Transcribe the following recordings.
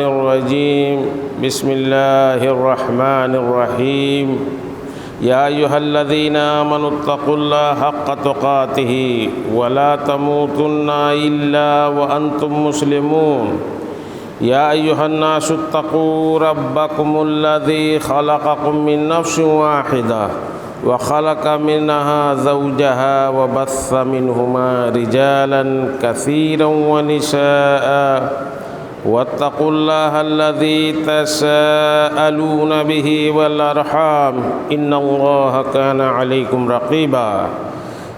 الرجيم بسم الله الرحمن الرحيم يا أيها الذين آمنوا اتقوا الله حق تقاته ولا تموتن إلا وأنتم مسلمون يا أيها الناس اتقوا ربكم الذي خلقكم من نفس واحدة وخلق منها زوجها وبث منهما رجالا كثيرا ونساء واتقوا الله الذي تساءلون به والأرحام إن الله كان عليكم رقيبا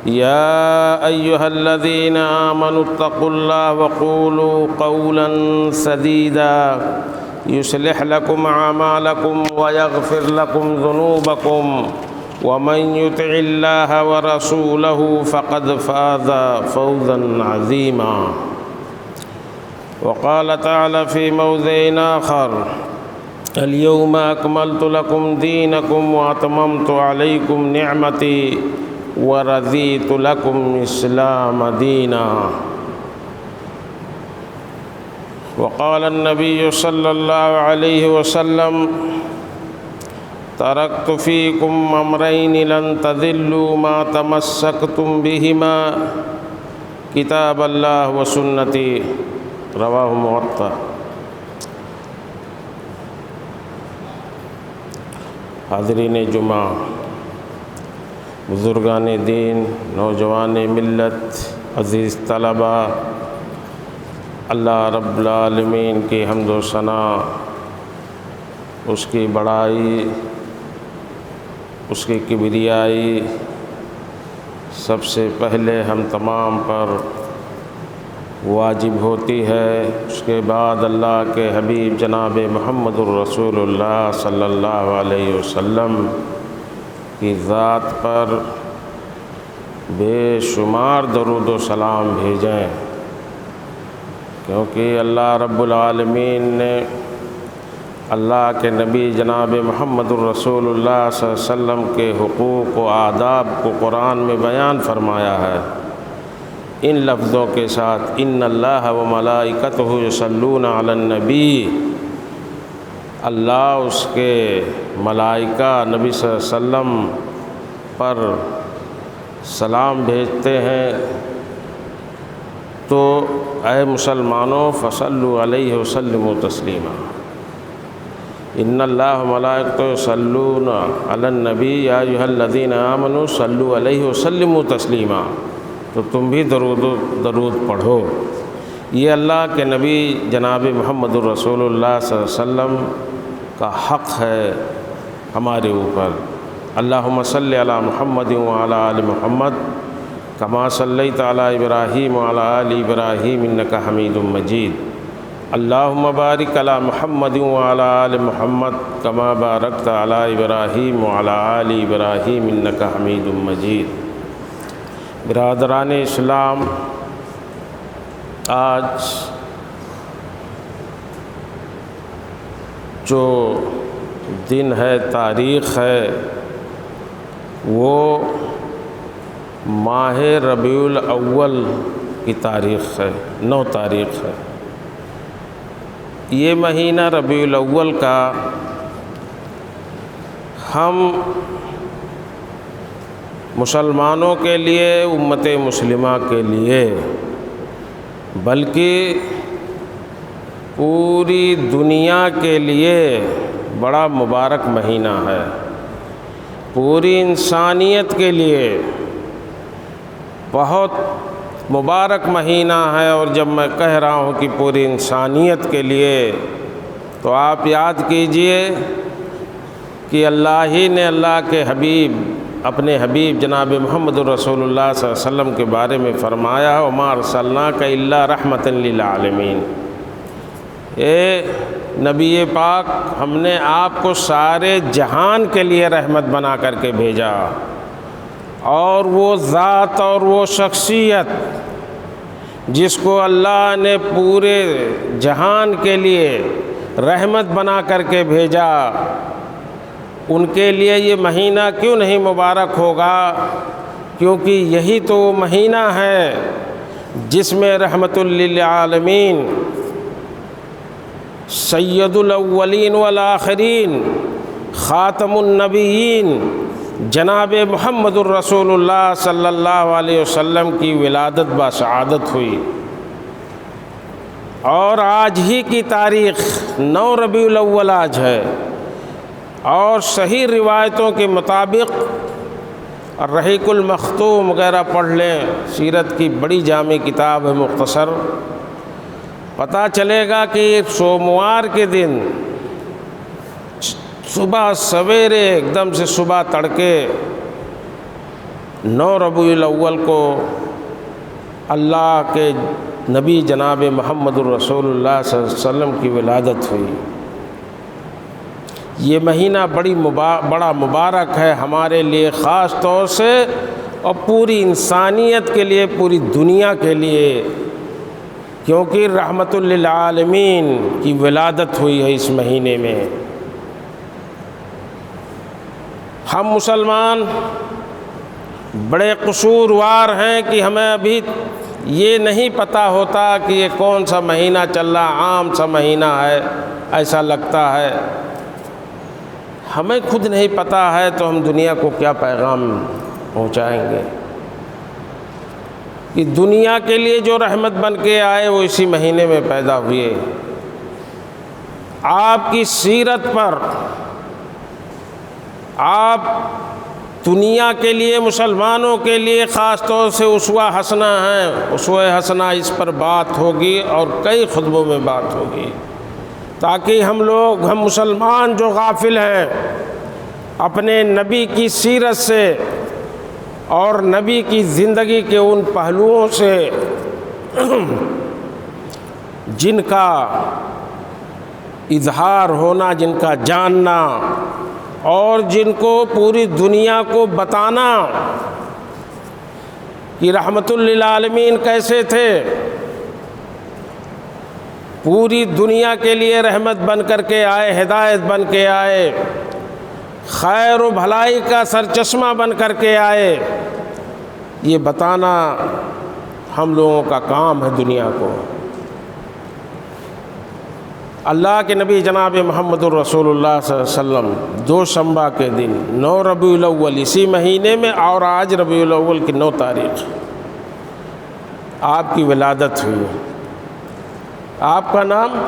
يا أيها الذين آمنوا اتقوا الله وقولوا قولا سديدا يصلح لكم أعمالكم ويغفر لكم ذنوبكم ومن يطع الله ورسوله فقد فاز فوزا عظيما وقال تعالى في موضع آخر اليوم أكملت لكم دينكم وأتممت عليكم نعمتي ورضيت لكم الإسلام دينا وقال النبي صلى الله عليه وسلم تركت فيكم أمرين لن تضلوا ما تمسكتم بهما كتاب الله وسنتي رواہ موطا۔ حاضرین جمعہ، بزرگان دین، نوجوان ملت، عزیز طلبہ، اللہ رب العالمین کی حمد و ثنا، اس کی بڑائی، اس کی کبریائی سب سے پہلے ہم تمام پر واجب ہوتی ہے۔ اس کے بعد اللہ کے حبیب جناب محمد الرسول اللہ صلی اللہ علیہ وسلم کی ذات پر بے شمار درود و سلام بھیجیں، کیونکہ اللہ رب العالمین نے اللہ کے نبی جناب محمد الرسول اللہ صلی اللہ علیہ وسلم کے حقوق و آداب کو قرآن میں بیان فرمایا ہے، ان لفظوں کے ساتھ ان اللہ و ملائکتہ یصلون علی النبی، اللہ اس کے ملائکہ نبی صلی اللہ علیہ وسلم پر سلام بھیجتے ہیں، تو اے مسلمانوں فصلوا علیہ وسلموا تسلیما، ان اللہ و ملائکتہ یصلون علی النبی یا ایھا الذین آمنوا صلوا علیہ وسلموا تسلیما، تو تم بھی درود پڑھو۔ یہ اللہ کے نبی جناب محمد الرسول اللہ صلی اللہ علیہ وسلم کا حق ہے ہمارے اوپر۔ اللہم صلی علی محمد وعلی آل محمد کما صلیت علی ابراہیم وعلی آل ابراہیم انک حمید مجید۔ اللہم بارک علی محمد وعلی آل محمد کما بارکت علی ابراہیم وعلی آل ابراہیم انک حمید مجید۔ برادران اسلام، آج جو دن ہے، تاریخ ہے، وہ ماہ ربیع الاول کی تاریخ ہے، 9 تاریخ ہے۔ یہ مہینہ ربیع الاول کا ہم مسلمانوں کے لیے، امت مسلمہ کے لیے، بلکہ پوری دنیا کے لیے بڑا مبارک مہینہ ہے، پوری انسانیت کے لیے بہت مبارک مہینہ ہے۔ اور جب میں کہہ رہا ہوں کہ پوری انسانیت کے لیے، تو آپ یاد کیجئے کہ اللہ ہی نے اللہ کے حبیب، اپنے حبیب جناب محمد الرسول اللہ صلی اللہ علیہ وسلم کے بارے میں فرمایا وَمَا أَرْسَلْنَاكَ إِلَّا رَحْمَةً لِلْعَالَمِينَ، اے نبی پاک، ہم نے آپ کو سارے جہان کے لیے رحمت بنا کر کے بھیجا۔ اور وہ ذات اور وہ شخصیت جس کو اللہ نے پورے جہان کے لیے رحمت بنا کر کے بھیجا، ان کے لیے یہ مہینہ کیوں نہیں مبارک ہوگا؟ کیونکہ یہی تو وہ مہینہ ہے جس میں رحمت للعالمین سید الاولین والآخرین، خاتم النبیین، جناب محمد الرسول اللہ صلی اللہ علیہ وسلم کی ولادت بسعادت ہوئی، اور آج ہی کی تاریخ 9 ربیع الاول آج ہے، اور صحیح روایتوں کے مطابق الرحیق المختوم وغیرہ پڑھ لیں، سیرت کی بڑی جامع کتاب ہے، مختصر، پتہ چلے گا کہ سوموار کے دن صبح سویرے ایک دم سے صبح تڑکے 9 ربیع الاول کو اللہ کے نبی جناب محمد الرسول اللہ صلی اللہ علیہ وسلم کی ولادت ہوئی۔ یہ مہینہ بڑا مبارک ہے ہمارے لیے خاص طور سے، اور پوری انسانیت کے لیے، پوری دنیا کے لیے، کیونکہ رحمت للعالمین کی ولادت ہوئی ہے اس مہینے میں۔ ہم مسلمان بڑے قصوروار ہیں کہ ہمیں ابھی یہ نہیں پتہ ہوتا کہ یہ کون سا مہینہ چل رہا، عام سا مہینہ ہے، ایسا لگتا ہے، ہمیں خود نہیں پتہ ہے تو ہم دنیا کو کیا پیغام پہنچائیں گے؟ کہ دنیا کے لیے جو رحمت بن کے آئے وہ اسی مہینے میں پیدا ہوئے۔ آپ کی سیرت پر آپ دنیا کے لیے، مسلمانوں کے لیے خاص طور سے اسوہ حسنہ ہیں، اسوہ حسنہ اس پر بات ہوگی اور کئی خطبوں میں بات ہوگی، تاکہ ہم مسلمان جو غافل ہیں اپنے نبی کی سیرت سے اور نبی کی زندگی کے ان پہلوؤں سے جن کا اظہار ہونا، جن کا جاننا، اور جن کو پوری دنیا کو بتانا کہ رحمت للعالمین کیسے تھے، پوری دنیا کے لیے رحمت بن کر کے آئے، ہدایت بن کے آئے، خیر و بھلائی کا سرچشمہ بن کر کے آئے، یہ بتانا ہم لوگوں کا کام ہے دنیا کو۔ اللہ کے نبی جناب محمد الرسول اللہ صلی اللہ علیہ وسلم دوشنبہ کے دن 9 ربیع الاول اسی مہینے میں، اور آج ربیع الاول کی 9 تاریخ آپ کی ولادت ہوئی۔ آپ کا نام،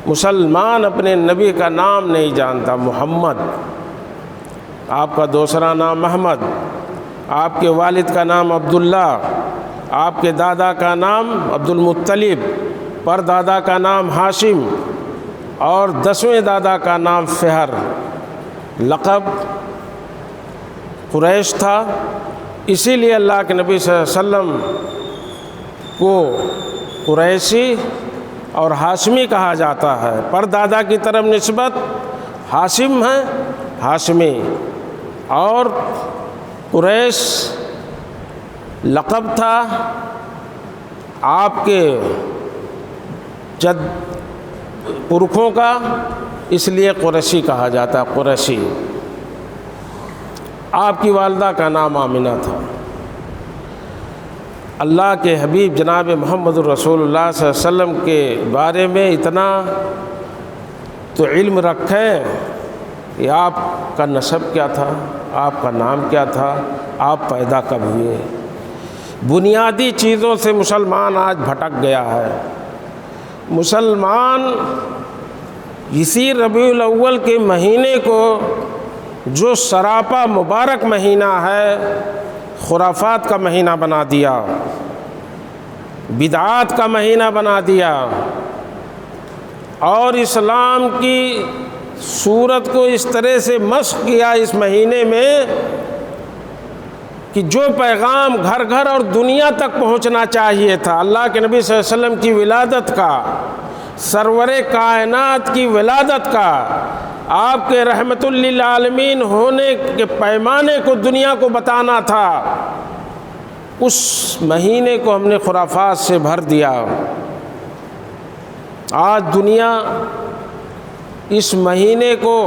مسلمان اپنے نبی کا نام نہیں جانتا، محمد، آپ کا دوسرا نام محمد، آپ کے والد کا نام عبداللہ، آپ کے دادا کا نام عبد المطلب، پر دادا کا نام ہاشم، اور 10ویں دادا کا نام فہر۔ لقب قریش تھا، اسی لیے اللہ کے نبی صلی اللہ علیہ وسلم کو قریشی اور ہاشمی کہا جاتا ہے۔ پر دادا کی طرف نسبت ہاشم ہے، ہاشمی، اور قریش لقب تھا آپ کے جد پرکھوں کا، اس لیے قریشی کہا جاتا ہے، قریشی۔ آپ کی والدہ کا نام آمنہ تھا۔ اللہ کے حبیب جناب محمد الرسول اللہ صلی اللہ علیہ وسلم کے بارے میں اتنا تو علم رکھیں کہ آپ کا نسب کیا تھا، آپ کا نام کیا تھا، آپ پیدا کب ہوئے۔ بنیادی چیزوں سے مسلمان آج بھٹک گیا ہے۔ مسلمان اسی ربیع الاول کے مہینے کو، جو سراپا مبارک مہینہ ہے، خرافات کا مہینہ بنا دیا، بدعات کا مہینہ بنا دیا، اور اسلام کی صورت کو اس طرح سے مسخ کیا اس مہینے میں کہ جو پیغام گھر گھر اور دنیا تک پہنچنا چاہیے تھا، اللہ کے نبی صلی اللہ علیہ وسلم کی ولادت کا، سرور کائنات کی ولادت کا، آپ کے رحمت للعالمین ہونے کے پیمانے کو دنیا کو بتانا تھا، اس مہینے کو ہم نے خرافات سے بھر دیا۔ آج دنیا اس مہینے کو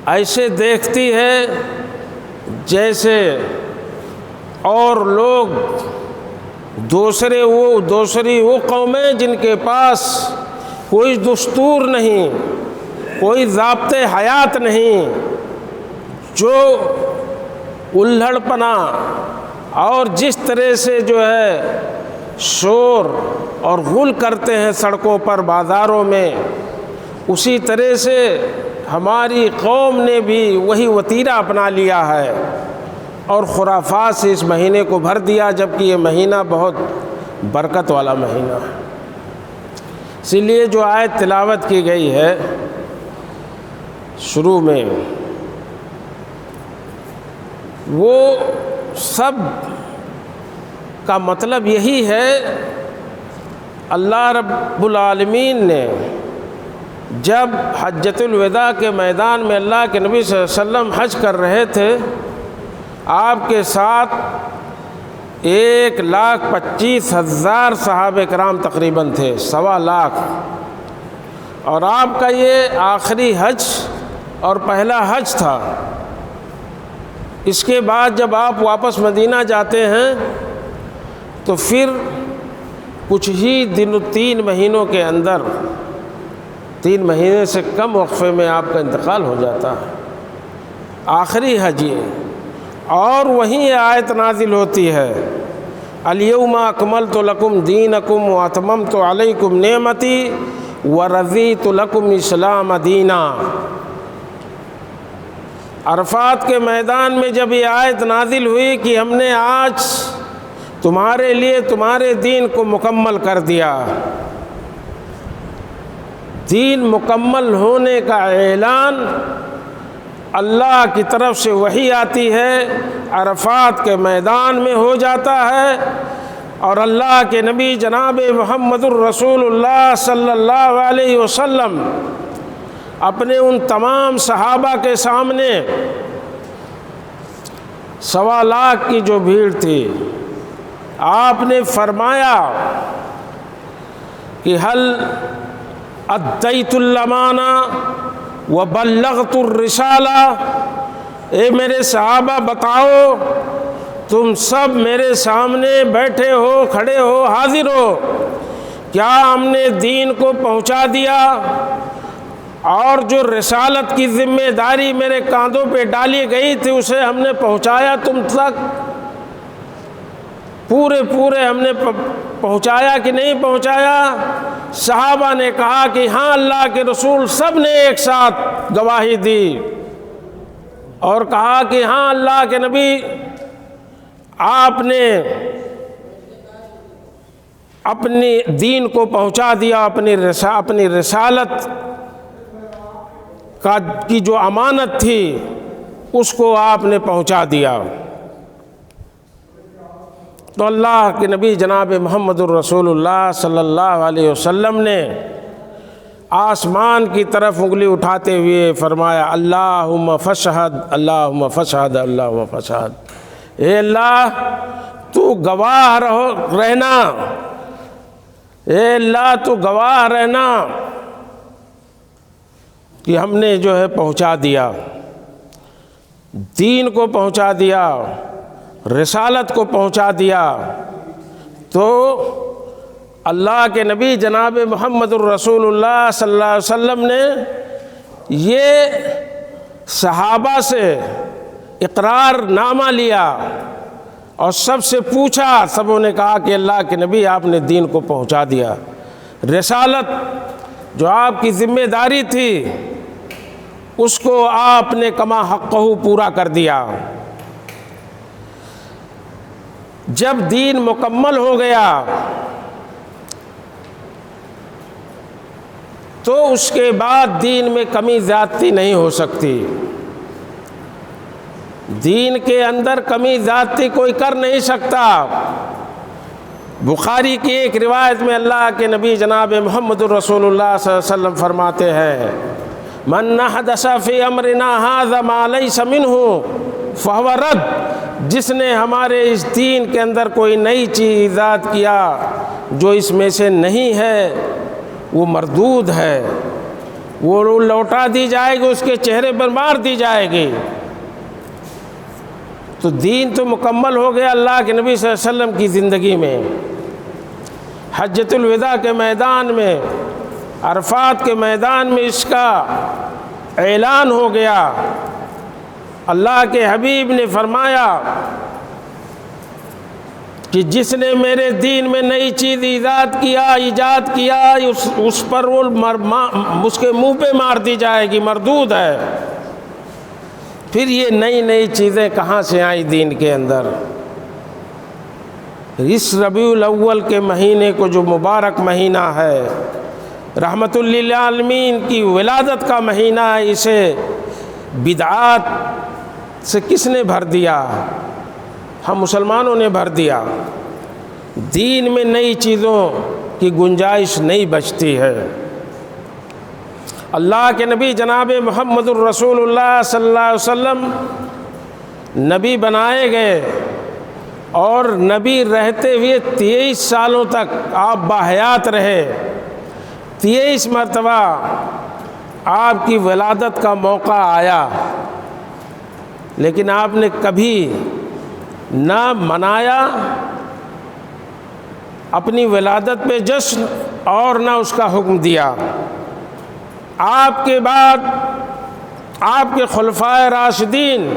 ایسے دیکھتی ہے جیسے اور لوگ دوسری وہ قومیں جن کے پاس کوئی دستور نہیں، کوئی ضابطۂ حیات نہیں، جو الہڑ پنا اور جس طرح سے جو ہے شور اور غل کرتے ہیں سڑکوں پر، بازاروں میں، اسی طرح سے ہماری قوم نے بھی وہی وتیرہ اپنا لیا ہے اور خرافات سے اس مہینے کو بھر دیا، جبکہ یہ مہینہ بہت برکت والا مہینہ ہے۔ اسی لیے جو آیت تلاوت کی گئی ہے شروع میں، وہ سب کا مطلب یہی ہے، اللہ رب العالمین نے جب حجۃ الوداع کے میدان میں اللہ کے نبی صلی اللہ علیہ وسلم حج کر رہے تھے، آپ کے ساتھ 1,25,000 صحابہ کرام تقریباً تھے، 1.25 اور آپ کا یہ آخری حج اور پہلا حج تھا۔ اس کے بعد جب آپ واپس مدینہ جاتے ہیں تو پھر کچھ ہی دن، 3 مہینوں کے اندر، 3 مہینے سے کم وقفے میں آپ کا انتقال ہو جاتا ہے، آخری حج یہ۔ اور وہیں یہ آیت نازل ہوتی ہے، الیوم اکملت لکم دینکم واتممت علیکم نعمتی ورضیت لکم الاسلام دینا۔ عرفات کے میدان میں جب یہ آیت نازل ہوئی کہ ہم نے آج تمہارے لیے تمہارے دین کو مکمل کر دیا، دین مکمل ہونے کا اعلان اللہ کی طرف سے وحی آتی ہے، عرفات کے میدان میں ہو جاتا ہے، اور اللہ کے نبی جناب محمد الرسول اللہ صلی اللہ علیہ وسلم اپنے ان تمام صحابہ کے سامنے، 1.25 کی جو بھیڑ تھی، آپ نے فرمایا کہ حل ادیت الامانہ وبلغت الرسالہ، اے میرے صحابہ بتاؤ، تم سب میرے سامنے بیٹھے ہو، کھڑے ہو، حاضر ہو، کیا ہم نے دین کو پہنچا دیا؟ اور جو رسالت کی ذمہ داری میرے کاندھوں پہ ڈالی گئی تھی اسے ہم نے پہنچایا تم تک؟ پورے ہم نے پہنچایا کہ نہیں پہنچایا؟ صحابہ نے کہا کہ ہاں اللہ کے رسول، سب نے ایک ساتھ گواہی دی اور کہا کہ ہاں اللہ کے نبی، آپ نے اپنی دین کو پہنچا دیا، اپنی رسالت کی جو امانت تھی اس کو آپ نے پہنچا دیا۔ تو اللہ کے نبی جناب محمد الرسول اللہ صلی اللہ علیہ وسلم نے آسمان کی طرف انگلی اٹھاتے ہوئے فرمایا، اللہم فشہد، اللہم فشہد، اللہم فشہد، اے اللہ تو گواہ رہنا، اے اللہ تو گواہ رہنا کہ ہم نے جو ہے پہنچا دیا، دین کو پہنچا دیا، رسالت کو پہنچا دیا۔ تو اللہ کے نبی جناب محمد الرسول اللہ صلی اللہ علیہ وسلم نے یہ صحابہ سے اقرار نامہ لیا اور سب سے پوچھا، سبوں نے کہا کہ اللہ کے نبی آپ نے دین کو پہنچا دیا، رسالت جو آپ کی ذمہ داری تھی اس کو آپ نے کما حقہ پورا کر دیا۔ جب دین مکمل ہو گیا تو اس کے بعد دین میں کمی زیادتی نہیں ہو سکتی، دین کے اندر کمی زیادتی کوئی کر نہیں سکتا۔ بخاری کی ایک روایت میں اللہ کے نبی جناب محمد الرسول اللہ صلی اللہ علیہ وسلم فرماتے ہیں، من احدث فی امرنا ھذا ما لیس منہ فہو رد، جس نے ہمارے اس دین کے اندر کوئی نئی چیز ایجاد کیا جو اس میں سے نہیں ہے وہ مردود ہے، وہ لوٹا دی جائے گی، اس کے چہرے پر مار دی جائے گی۔ تو دین تو مکمل ہو گیا اللہ کے نبی صلی اللہ علیہ وسلم کی زندگی میں۔ حجۃ الوداع کے میدان میں، عرفات کے میدان میں اس کا اعلان ہو گیا۔ اللہ کے حبیب نے فرمایا کہ جس نے میرے دین میں نئی چیز ایجاد کیا اس پر وہ اس کے منہ پہ مار دی جائے گی، مردود ہے۔ پھر یہ نئی چیزیں کہاں سے آئیں دین کے اندر؟ اس ربیع الاول کے مہینے کو جو مبارک مہینہ ہے، رحمت للعالمین کی ولادت کا مہینہ ہے، اسے بدعات سے کس نے بھر دیا؟ ہم مسلمانوں نے بھر دیا۔ دین میں نئی چیزوں کی گنجائش نہیں بچتی ہے۔ اللہ کے نبی جناب محمد الرسول اللہ صلی اللہ علیہ وسلم نبی بنائے گئے، اور نبی رہتے ہوئے 23 سالوں تک آپ باحیات رہے۔ 23 مرتبہ آپ کی ولادت کا موقع آیا، لیکن آپ نے کبھی نہ منایا اپنی ولادت پہ جشن، اور نہ اس کا حکم دیا۔ آپ کے بعد آپ کے خلفائے راشدین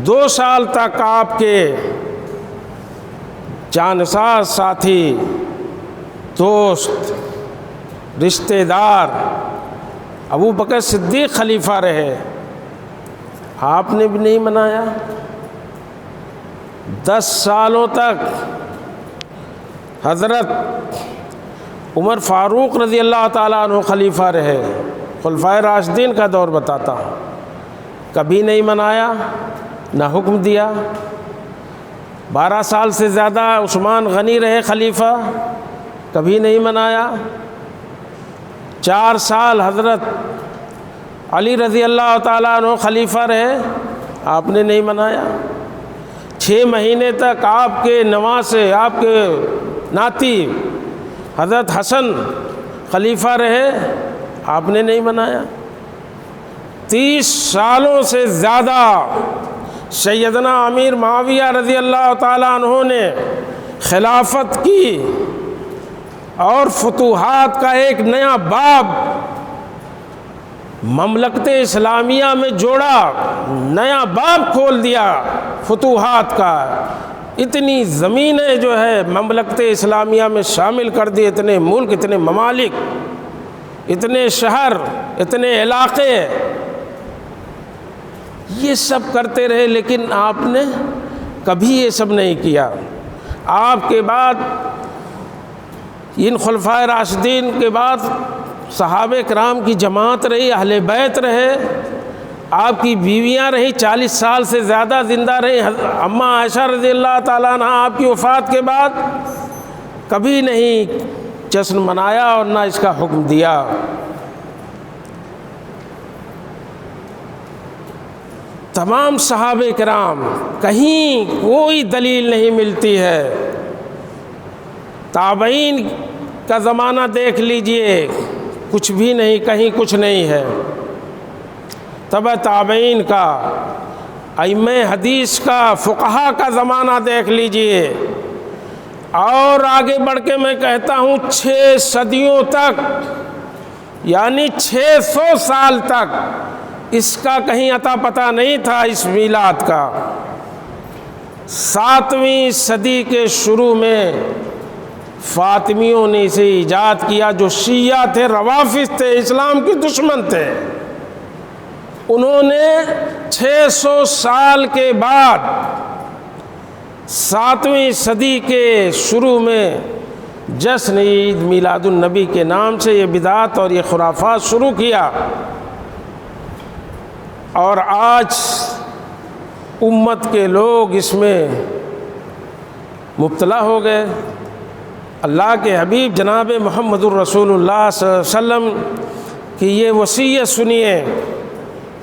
2 سال تک آپ کے جانساز ساتھی، دوست، رشتہ دار ابو بکر صدیق خلیفہ رہے، آپ نے بھی نہیں منایا۔ 10 سالوں تک حضرت عمر فاروق رضی اللہ تعالیٰ عنہ خلیفہ رہے، خلفائے راشدین کا دور بتاتا ہوں، کبھی نہیں منایا، نہ حکم دیا۔ 12 سال سے زیادہ عثمان غنی رہے خلیفہ، کبھی نہیں منایا۔ 4 سال حضرت علی رضی اللہ تعالیٰ عنہ خلیفہ رہے، آپ نے نہیں منایا۔ 6 مہینے تک آپ کے نواسے، آپ کے ناتی حضرت حسن خلیفہ رہے، آپ نے نہیں منایا۔ 30 سالوں سے زیادہ سیدنا امیر معاویہ رضی اللہ تعالیٰ عنہ نے خلافت کی، اور فتوحات کا ایک نیا باب مملکت اسلامیہ میں جوڑا، نیا باب کھول دیا فتوحات کا۔ اتنی زمینیں جو ہے مملکت اسلامیہ میں شامل کر دی، اتنے ملک، اتنے ممالک، اتنے شہر، اتنے علاقے، یہ سب کرتے رہے، لیکن آپ نے کبھی یہ سب نہیں کیا۔ آپ کے بعد ان خلفائے راشدین کے بعد صحابہ کرام کی جماعت رہی، اہل بیت رہے، آپ کی بیویاں رہی، 40 سال سے زیادہ زندہ رہی۔ اماں عائشہ رضی اللہ تعالیٰ عنہ آپ کی وفات کے بعد کبھی نہیں جشن منایا اور نہ اس کا حکم دیا۔ تمام صحابہ کرام، کہیں کوئی دلیل نہیں ملتی ہے۔ تابعین کا زمانہ دیکھ لیجئے، کچھ بھی نہیں، کہیں کچھ نہیں ہے۔ تبع تابعین کا، ائمہ حدیث کا، فقہا کا زمانہ دیکھ لیجئے، اور آگے بڑھ کے میں کہتا ہوں 6 صدیوں تک، یعنی 600 سال تک اس کا کہیں عطا پتہ نہیں تھا اس میلاد کا۔ 7ویں صدی کے شروع میں فاطمیوں نے اسے ایجاد کیا، جو شیعہ تھے، روافض تھے، اسلام کے دشمن تھے۔ انہوں نے 600 سال کے بعد 7ویں صدی کے شروع میں جشن عید میلاد النبی کے نام سے یہ بدعت اور یہ خرافات شروع کیا، اور آج امت کے لوگ اس میں مبتلا ہو گئے۔ اللہ کے حبیب جناب محمد الرسول اللہ صلی اللہ علیہ وسلم کی یہ وصیت سنیے۔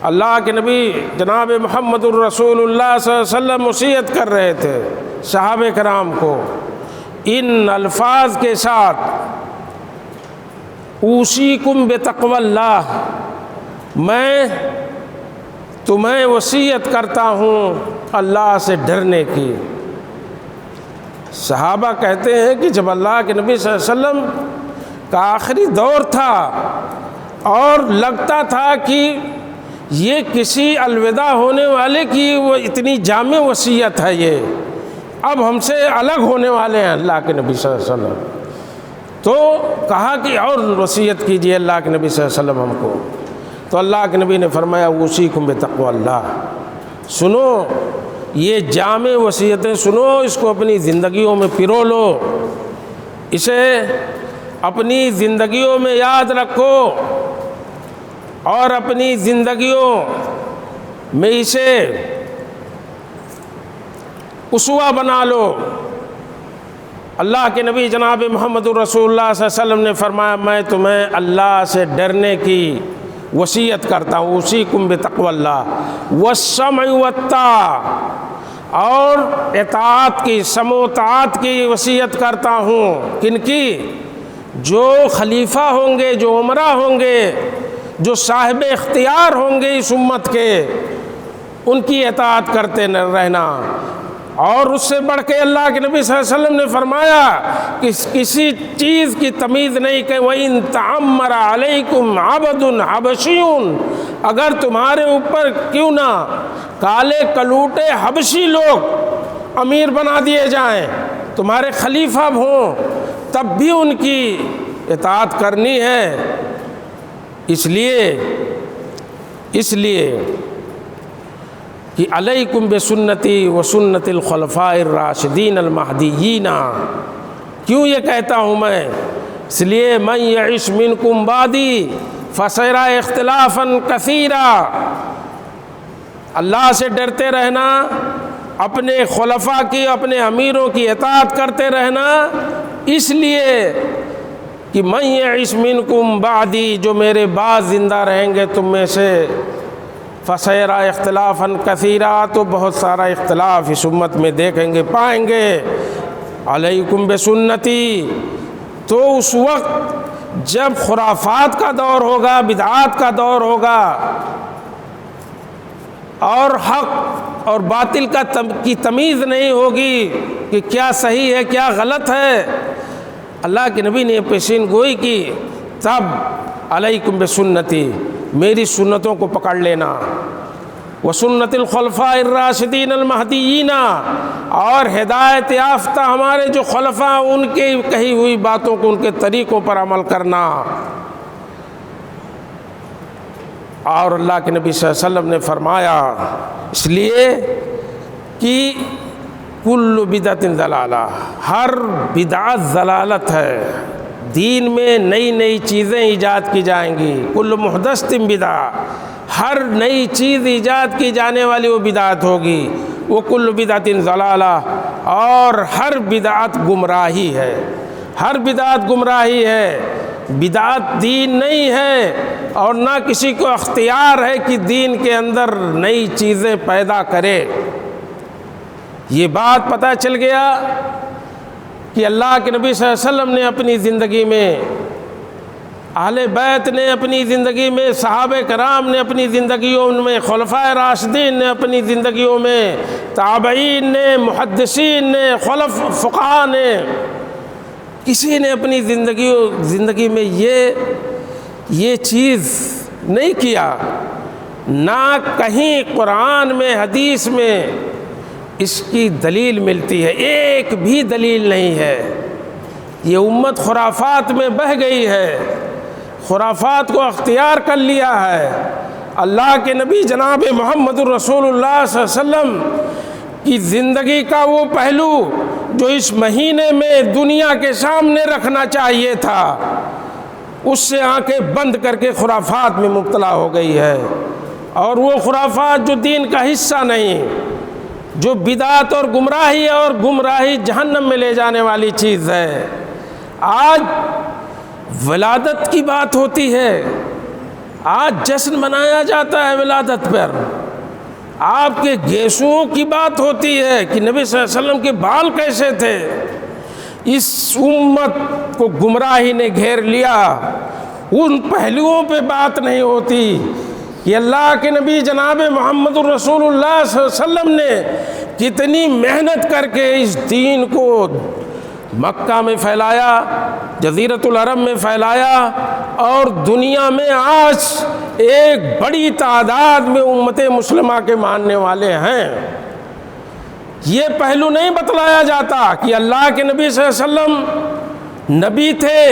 اللہ کے نبی جناب محمد الرسول اللہ صلی اللہ علیہ وسلم وصیت کر رہے تھے صحابہ کرام کو ان الفاظ کے ساتھ: اوصیکم بتقوی اللہ، میں تمہیں وصیت کرتا ہوں اللہ سے ڈرنے کی۔ صحابہ کہتے ہیں کہ جب اللہ کے نبی صلی اللہ علیہ وسلم کا آخری دور تھا اور لگتا تھا کہ یہ کسی الوداع ہونے والے کی وہ اتنی جامع وصیت ہے، یہ اب ہم سے الگ ہونے والے ہیں اللہ کے نبی صلی اللہ علیہ وسلم، تو کہا کہ اور وصیت کیجیے اللہ کے نبی صلی اللہ علیہ وسلم ہم کو۔ تو اللہ کے نبی نے فرمایا اوصیکم بتقوی اللہ، سنو یہ جامع وصیتیں سنو، اس کو اپنی زندگیوں میں پرو لو، اسے اپنی زندگیوں میں یاد رکھو اور اپنی زندگیوں میں اسے اسوہ بنا لو۔ اللہ کے نبی جناب محمد رسول اللہ صلی اللہ علیہ وسلم نے فرمایا میں تمہیں اللہ سے ڈرنے کی وصیت کرتا ہوں، اوصیکم بتقوی اللہ والسمع والطاعہ، اور اطاعت کی، سمع و طاعت کی وصیت کرتا ہوں۔ کن کی؟ جو خلیفہ ہوں گے، جو امراء ہوں گے، جو صاحب اختیار ہوں گے اس امت کے، ان کی اطاعت کرتے رہنا۔ اور اس سے بڑھ کے اللہ کے نبی صلی اللہ علیہ وسلم نے فرمایا کہ کسی چیز کی تمیز نہیں کہ وَإِن تَعَمَّرَ عَلَيْكُمْ عَبْدٌ حَبَشِيٌّ، اگر تمہارے اوپر کیوں نہ کالے کلوٹے حبشی لوگ امیر بنا دیے جائیں، تمہارے خلیفہ ہوں، تب بھی ان کی اطاعت کرنی ہے۔ اس لیے کہ علیکم بسنتی و سنت الخلفاء الراشدین المہدیین۔ کیوں یہ کہتا ہوں میں؟ اس لیے من یعش منکم بعدی فسیرى اختلافا کثیرا، اللہ سے ڈرتے رہنا، اپنے خلفاء کی، اپنے امیروں کی اطاعت کرتے رہنا، اس لیے کہ من یعش منکم بعدی، جو میرے بعد زندہ رہیں گے تم میں سے، فسیرى اختلافا کثیرا، تو بہت سارا اختلاف اس امت میں دیکھیں گے، پائیں گے۔ علیکم بسنتی، تو اس وقت جب خرافات کا دور ہوگا، بدعات کا دور ہوگا، اور حق اور باطل کی تمیز نہیں ہوگی کہ کیا صحیح ہے کیا غلط ہے، اللہ کے نبی نے پیشین گوئی کی، تب علیکم بسنتی، میری سنتوں کو پکڑ لینا، وسنت الخلفاء الراشدین المہدیین، اور ہدایت یافتہ ہمارے جو خلفاء ان کی کہی ہوئی باتوں کو، ان کے طریقوں پر عمل کرنا۔ اور اللہ کے نبی صلی اللہ علیہ وسلم نے فرمایا، اس لیے کہ کل بدعت ضلالہ، ہر بدعت ضلالت ہے، دین میں نئی نئی چیزیں ایجاد کی جائیں گی، کل محدث بدعہ، ہر نئی چیز ایجاد کی جانے والی وہ بدعت ہوگی، وہ کل بدعت ضلالہ، اور ہر بدعت گمراہی ہے، ہر بدعت گمراہی ہے، بدعت دین نہیں ہے، اور نہ کسی کو اختیار ہے کہ دین کے اندر نئی چیزیں پیدا کرے۔ یہ بات پتہ چل گیا کہ اللہ کے نبی صلی اللہ علیہ وسلم نے اپنی زندگی میں، اہل بیت نے اپنی زندگی میں، صحابہ کرام نے اپنی زندگیوں میں، خلفائے راشدین نے اپنی زندگیوں میں، تابعین نے، محدثین نے، فقہاء نے، کسی نے اپنی زندگی میں یہ چیز نہیں کیا، نہ کہیں قرآن میں، حدیث میں اس کی دلیل ملتی ہے، ایک بھی دلیل نہیں ہے۔ یہ امت خرافات میں بہہ گئی ہے، خرافات کو اختیار کر لیا ہے۔ اللہ کے نبی جناب محمد رسول اللہ صلی اللہ علیہ وسلم کی زندگی کا وہ پہلو جو اس مہینے میں دنیا کے سامنے رکھنا چاہیے تھا، اس سے آنکھیں بند کر کے خرافات میں مبتلا ہو گئی ہے، اور وہ خرافات جو دین کا حصہ نہیں، جو بدعت اور گمراہی ہے، اور گمراہی جہنم میں لے جانے والی چیز ہے۔ آج ولادت کی بات ہوتی ہے، آج جشن منایا جاتا ہے ولادت پر، آپ کے گیسوں کی بات ہوتی ہے کہ نبی صلی اللہ علیہ وسلم کے بال کیسے تھے۔ اس امت کو گمراہی نے گھیر لیا، ان پہلوؤں پہ بات نہیں ہوتی کہ اللہ کے نبی جناب محمد الرسول اللہ صلی اللہ علیہ وسلم نے کتنی محنت کر کے اس دین کو مکہ میں پھیلایا، جزیرۃ العرب میں پھیلایا، اور دنیا میں آج ایک بڑی تعداد میں امت مسلمہ کے ماننے والے ہیں۔ یہ پہلو نہیں بتلایا جاتا کہ اللہ کے نبی صلی اللہ علیہ وسلم نبی تھے،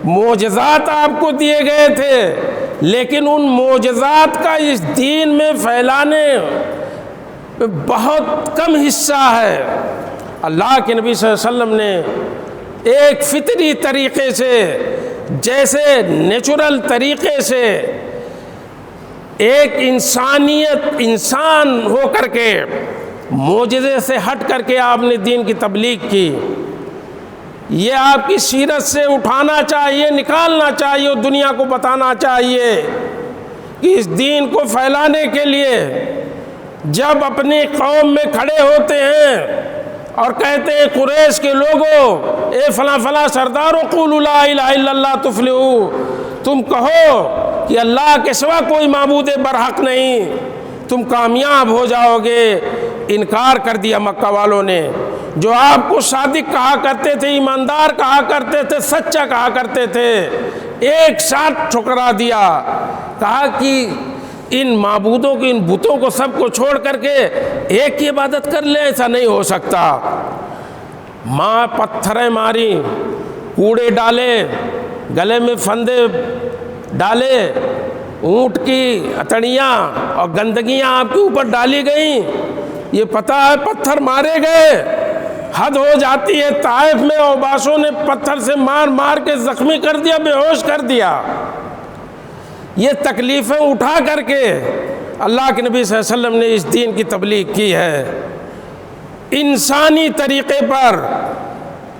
معجزات آپ کو دیے گئے تھے، لیکن ان معجزات کا اس دین میں پھیلانے بہت کم حصہ ہے۔ اللہ کے نبی صلی اللہ علیہ وسلم نے ایک فطری طریقے سے، جیسے نیچرل طریقے سے، ایک انسان ہو کر کے معجزے سے ہٹ کر کے آپ نے دین کی تبلیغ کی۔ یہ آپ کی سیرت سے اٹھانا چاہیے، نکالنا چاہیے، اور دنیا کو بتانا چاہیے کہ اس دین کو پھیلانے کے لیے جب اپنی قوم میں کھڑے ہوتے ہیں اور کہتے ہیں قریش کے لوگوں، اے فلاں فلاں سرداروں، قولوا لا الہ الا اللہ تفلحوا، تم کہو کہ اللہ کے سوا کوئی معبود برحق نہیں، تم کامیاب ہو جاؤ گے۔ انکار کر دیا مکہ والوں نے، جو آپ کو صادق کہا کرتے تھے، ایماندار کہا کرتے تھے، سچا کہا کرتے تھے، ایک ساتھ ٹھکرا دیا۔ کہا کہ ان معبودوں کی، ان بتوں کو سب کو چھوڑ کر کے ایک کی عبادت کر لیں، ایسا نہیں ہو سکتا۔ ماں پتھریں ماری، کوڑے ڈالے، گلے میں پھندے ڈالے، اونٹ کی اتڑیاں اور گندگیاں آپ کے اوپر ڈالی گئیں، یہ پتہ ہے پتھر مارے گئے۔ حد ہو جاتی ہے، طائف میں اوباشوں نے پتھر سے مار مار کے زخمی کر دیا، بے ہوش کر دیا۔ یہ تکلیفیں اٹھا کر کے اللہ کے نبی صلی اللہ علیہ وسلم نے اس دین کی تبلیغ کی ہے۔ انسانی طریقے پر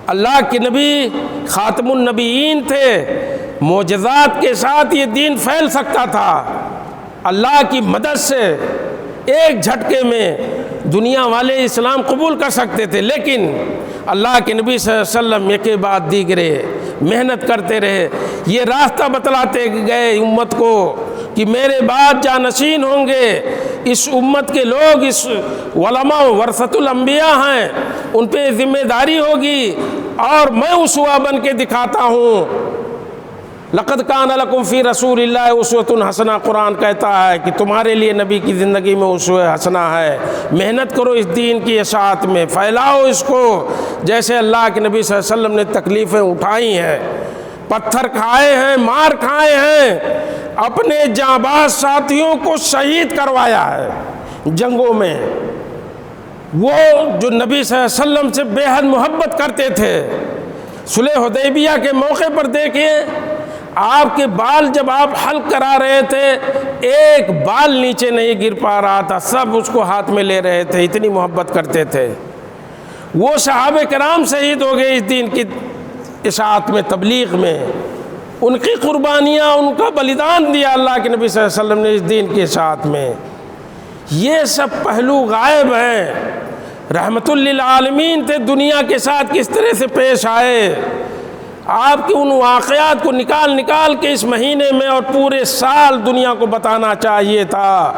اللہ کے نبی خاتم النبیین تھے، معجزات کے ساتھ یہ دین پھیل سکتا تھا۔ اللہ کی مدد سے ایک جھٹکے میں دنیا والے اسلام قبول کر سکتے تھے، لیکن اللہ کے نبی صلی اللہ علیہ وسلم ایک کے بعد دیگرے محنت کرتے رہے۔ یہ راستہ بتلاتے گئے امت کو کہ میرے بعد جانشین ہوں گے اس امت کے لوگ، اس علماء ورثۃ الانبیاء ہیں، ان پہ ذمہ داری ہوگی، اور میں اسوہ بن کے دکھاتا ہوں۔ لقد کان لکم فی رسول اللہ اسوۃ حسنہ، قرآن کہتا ہے کہ تمہارے لیے نبی کی زندگی میں اسوہ حسنہ ہے۔ محنت کرو اس دین کی اشاعت میں، پھیلاؤ اس کو، جیسے اللہ کے نبی صلی اللہ علیہ وسلم نے تکلیفیں اٹھائی ہیں، پتھر کھائے ہیں، مار کھائے ہیں، اپنے جانباز ساتھیوں کو شہید کروایا ہے جنگوں میں۔ وہ جو نبی صلی اللہ علیہ وسلم سے بے حد محبت کرتے تھے، صلح حدیبیہ کے موقع پر دیکھیے، آپ کے بال جب آپ حلق کرا رہے تھے، ایک بال نیچے نہیں گر پا رہا تھا، سب اس کو ہاتھ میں لے رہے تھے، اتنی محبت کرتے تھے۔ وہ صحابہ کرام شہید ہو گئے اس دین کی اشاعت میں، تبلیغ میں، ان کی قربانیاں، ان کا بلیدان دیا اللہ کے نبی صلی اللہ علیہ وسلم نے اس دین کی اشاعت میں۔ یہ سب پہلو غائب ہیں۔ رحمت للعالمین تھے، دنیا کے ساتھ کس طرح سے پیش آئے، آپ کے ان واقعات کو نکال کے اس مہینے میں اور پورے سال دنیا کو بتانا چاہیے تھا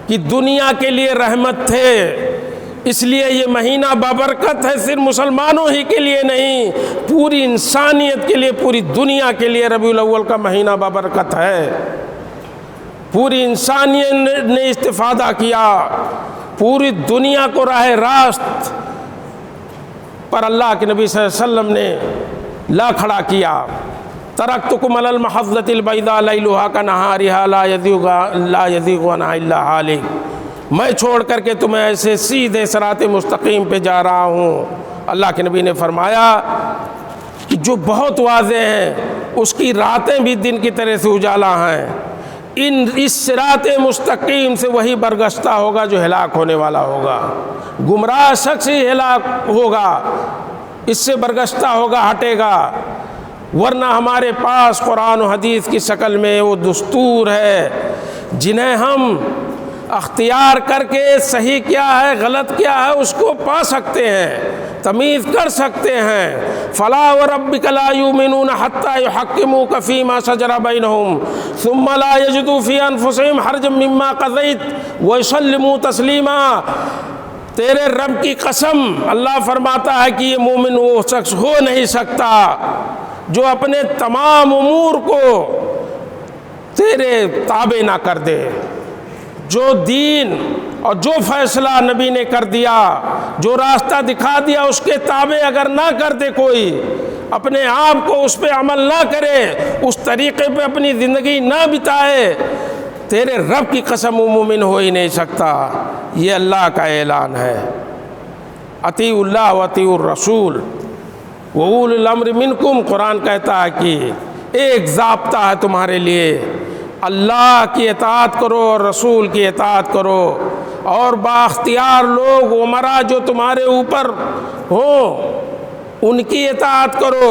کہ دنیا کے لیے رحمت تھے۔ اس لیے یہ مہینہ بابرکت ہے، صرف مسلمانوں ہی کے لیے نہیں، پوری انسانیت کے لیے، پوری دنیا کے لیے ربیع الاول کا مہینہ بابرکت ہے۔ پوری انسانیت نے استفادہ کیا، پوری دنیا کو راہ راست پر اللہ کے نبی صلی اللہ علیہ وسلم نے لا کھڑا کیا۔ ترکتکم علی المحجۃ البیضاء لیلھا کنہارھا لا یزیغ عنہا الا ھالک، میں چھوڑ کر کے تمہیں ایسے سیدھے صراط مستقیم پہ جا رہا ہوں۔ اللہ کے نبی نے فرمایا کہ جو بہت واضح ہیں، اس کی راتیں بھی دن کی طرح سے اجالا ہیں۔ اس صراط مستقیم سے وہی برگشتہ ہوگا جو ہلاک ہونے والا ہوگا، گمراہ شخص ہی ہلاک ہوگا، اس سے برگشتہ ہوگا، ہٹے گا۔ ورنہ ہمارے پاس قرآن و حدیث کی شکل میں وہ دستور ہے جنہیں ہم اختیار کر کے صحیح کیا ہے، غلط کیا ہے، اس کو پا سکتے ہیں، تمیز کر سکتے ہیں۔ فلا وربک لا یؤمنون حتی یحکموک فیما شجر بینہم ثم لا یجدوا فی انفسہم حرجا مما قضیت ویسلموا تسلیما۔ تیرے رب کی قسم، اللہ فرماتا ہے کہ یہ مومن وہ شخص ہو نہیں سکتا جو اپنے تمام امور کو تیرے تابع نہ کر دے۔ جو دین اور جو فیصلہ نبی نے کر دیا، جو راستہ دکھا دیا، اس کے تابع اگر نہ کر دے کوئی، اپنے آپ کو اس پہ عمل نہ کرے، اس طریقے پہ اپنی زندگی نہ بتائے، تیرے رب کی قسم وہ مومن ہو ہی نہیں سکتا۔ یہ اللہ کا اعلان ہے، اطیعوا اللہ و اطیعوا الرسول وَأُولِي الْأَمْرِ مِنْكُمْ۔ قرآن کہتا ہے کہ ایک ضابطہ ہے تمہارے لیے، اللہ کی اطاعت کرو اور رسول کی اطاعت کرو، اور بااختیار لوگ امراء جو تمہارے اوپر ہوں ان کی اطاعت کرو۔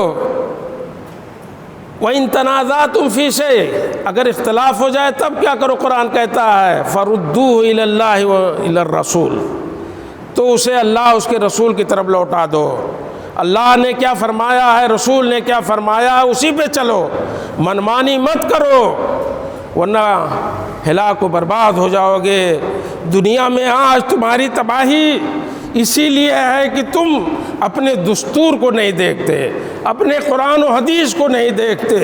وَإِن تَنَازَعْتُمْ فِي شَيْءٍ، اگر اختلاف ہو جائے تب کیا کرو؟ قرآن کہتا ہے فَرُدُّوهُ إِلَى اللَّهِ وَإِلَى الرَّسُولِ، تو اسے اللہ اس کے رسول کی طرف لوٹا دو۔ اللہ نے کیا فرمایا ہے، رسول نے کیا فرمایا ہے، اسی پہ چلو، منمانی مت کرو، ورنہ ہلاک و برباد ہو جاؤ گے۔ دنیا میں آج تمہاری تباہی اسی لیے ہے کہ تم اپنے دستور کو نہیں دیکھتے، اپنے قرآن و حدیث کو نہیں دیکھتے۔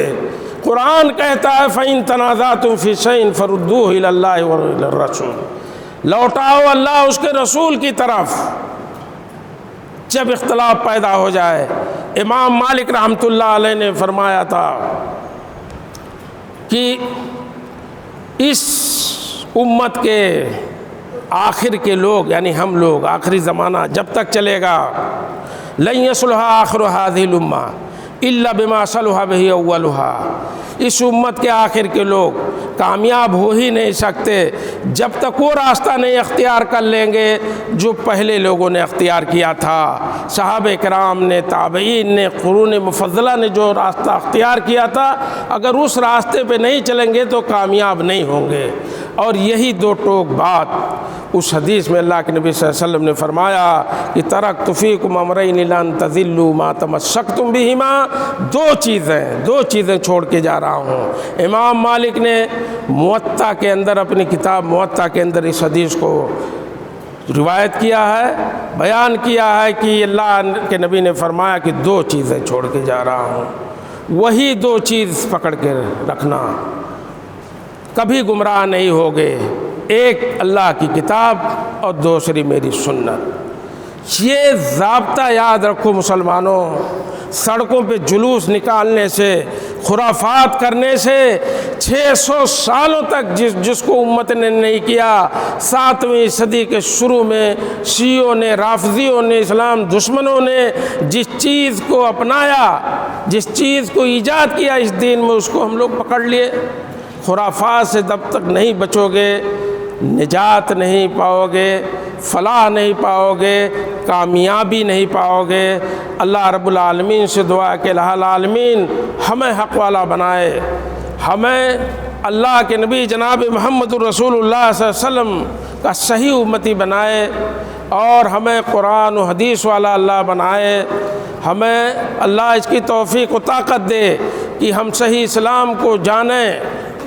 قرآن کہتا ہے فَإِن تَنَازَعْتُمْ فِي شَيْءٍ فَرُدُّوهُ إِلَى اللَّهِ وَإِلَى الرَّسُولِ، لوٹاؤ اللہ اس کے رسول کی طرف جب اختلاف پیدا ہو جائے۔ امام مالک رحمۃ اللہ علیہ نے فرمایا تھا کہ اس امت کے آخر کے لوگ، یعنی ہم لوگ، آخری زمانہ جب تک چلے گا، لن يصلح آخر هذه الامة الا بما صلح به اولها، اس امت کے آخر کے لوگ کامیاب ہو ہی نہیں سکتے جب تک وہ راستہ نہیں اختیار کر لیں گے جو پہلے لوگوں نے اختیار کیا تھا۔ صحابہ کرام نے، تابعین نے، قرون مفضلہ نے جو راستہ اختیار کیا تھا، اگر اس راستے پہ نہیں چلیں گے تو کامیاب نہیں ہوں گے۔ اور یہی دو ٹوک بات اس حدیث میں اللہ کے نبی صلی اللہ علیہ وسلم نے فرمایا کہ ترکت فیکم امرین لن تضلوا ما تمسکتم بہما، دو چیزیں چھوڑ کے جا رہا ہوں۔ امام مالک نے موطا کے اندر، اپنی کتاب موطا کے اندر اس حدیث کو روایت کیا ہے، بیان کیا ہے کہ اللہ کے نبی نے فرمایا کہ دو چیزیں چھوڑ کے جا رہا ہوں، وہی دو چیز پکڑ کے رکھنا، کبھی گمراہ نہیں ہوگے، ایک اللہ کی کتاب اور دوسری میری سنت۔ یہ ضابطہ یاد رکھو مسلمانوں، سڑکوں پہ جلوس نکالنے سے، خرافات کرنے سے 600 سالوں تک جس کو امت نے نہیں کیا، 7ویں صدی کے شروع میں شیعوں نے، رافضیوں نے، اسلام دشمنوں نے جس چیز کو اپنایا، جس چیز کو ایجاد کیا اس دین میں، اس کو ہم لوگ پکڑ لیے۔ خرافات سے جب تک نہیں بچو گے نجات نہیں پاؤ گے، فلاح نہیں پاؤ گے، کامیابی نہیں پاؤ گے۔ اللہ رب العالمین سے دعا کہ الہ العالمین ہمیں حق والا بنائے، ہمیں اللہ کے نبی جناب محمد الرسول اللہ صلی اللہ علیہ وسلم کا صحیح امتی بنائے، اور ہمیں قرآن و حدیث والا اللہ بنائے۔ ہمیں اللہ اس کی توفیق و طاقت دے کہ ہم صحیح اسلام کو جانیں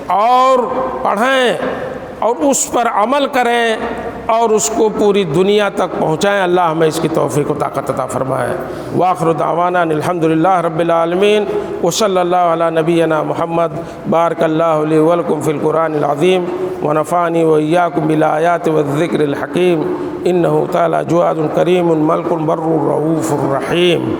اور پڑھیں اور اس پر عمل کریں اور اس کو پوری دنیا تک پہنچائیں۔ اللہ ہمیں اس کی توفیق و طاقت عطا فرمائے۔ وآخر دعوانا الحمدللہ رب العالمین، وصلی اللہ علی نبینا محمد۔ بارک اللہ لی ولکم فی القرآن العظیم، ونفعنی وإیاکم بالآیات والذکر الحکیم، انہ تعالی جواد کریم ملک بر رؤوف الرحیم۔